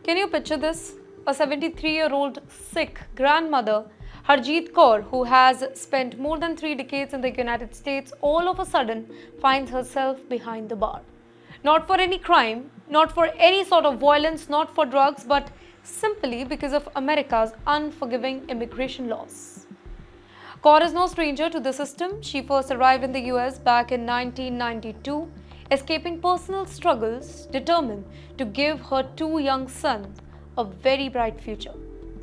Can you picture this? A 73-year-old Sikh grandmother, Harjit Kaur, who has spent more than 3 decades in the United States, all of a sudden finds herself behind the bar. Not for any crime, not for any sort of violence, not for drugs, but simply because of America's unforgiving immigration laws. Kaur is no stranger to the system. She first arrived in the US back in 1992, escaping personal struggles, determined to give her 2 young sons a very bright future.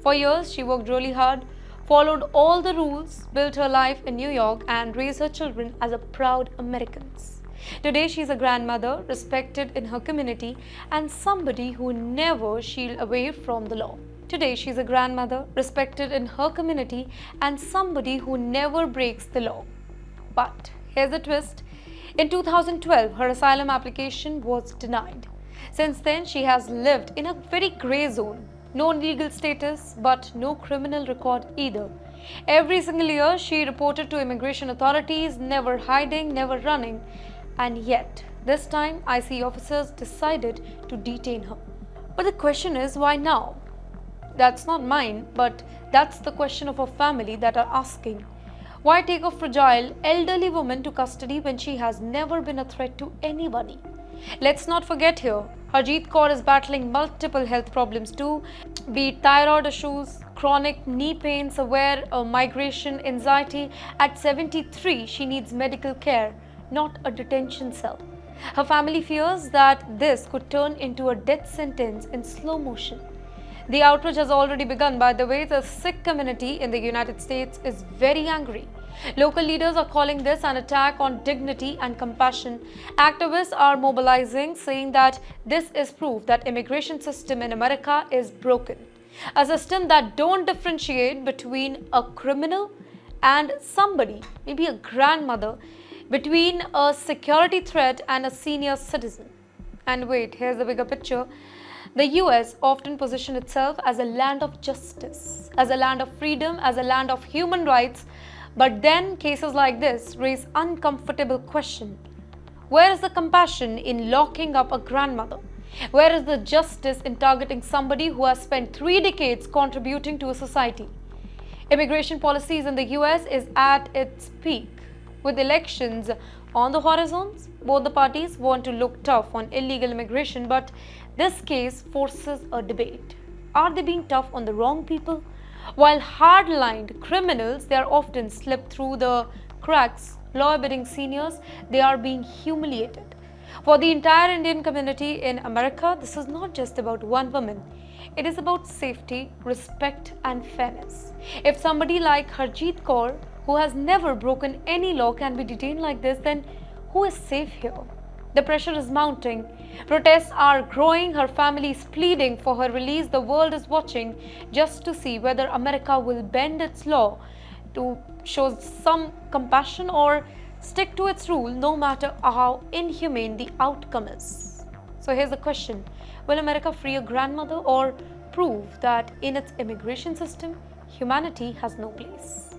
For years, she worked really hard, followed all the rules, built her life in New York, and raised her children as a proud Americans. Today, she is a grandmother, respected in her community, and somebody who never shied away from the law. Today, she is a grandmother, respected in her community, and somebody who never breaks the law. But here's the twist. In 2012, her asylum application was denied. Since then, she has lived in a very grey zone. No legal status, but no criminal record either. Every single year, she reported to immigration authorities, never hiding, never running. And yet, this time, IC officers decided to detain her. But the question is, why now? That's not mine, but that's the question of a family that are asking. Why take a fragile, elderly woman to custody when she has never been a threat to anybody? Let's not forget here, Harjit Kaur is battling multiple health problems too, be it thyroid issues, chronic knee pain, severe migration anxiety. At 73, she needs medical care, not a detention cell. Her family fears that this could turn into a death sentence in slow motion. The outrage has already begun. By the way, the Sikh community in the United States is very angry. Local leaders are calling this an attack on dignity and compassion. Activists are mobilizing, saying that this is proof that immigration system in America is broken. A system that don't differentiate between a criminal and somebody, maybe a grandmother, between a security threat and a senior citizen. And wait, here's the bigger picture. The US often positions itself as a land of justice, as a land of freedom, as a land of human rights. But then cases like this raise uncomfortable questions. Where is the compassion in locking up a grandmother? Where is the justice in targeting somebody who has spent 3 decades contributing to a society? Immigration policies in the US is at its peak. With elections on the horizons, both the parties want to look tough on illegal immigration, but this case forces a debate. Are they being tough on the wrong people? While hard-lined criminals, they are often slip through the cracks. Law-abiding seniors, they are being humiliated. For the entire Indian community in America, this is not just about one woman. It is about safety, respect, and fairness. If somebody like Harjit Kaur, who has never broken any law, can be detained like this, then who is safe here? The pressure is mounting. Protests are growing. Her family is pleading for her release. The world is watching just to see whether America will bend its law to show some compassion or stick to its rule, no matter how inhumane the outcome is. So here's the question. Will America free a grandmother or prove that in its immigration system, humanity has no place?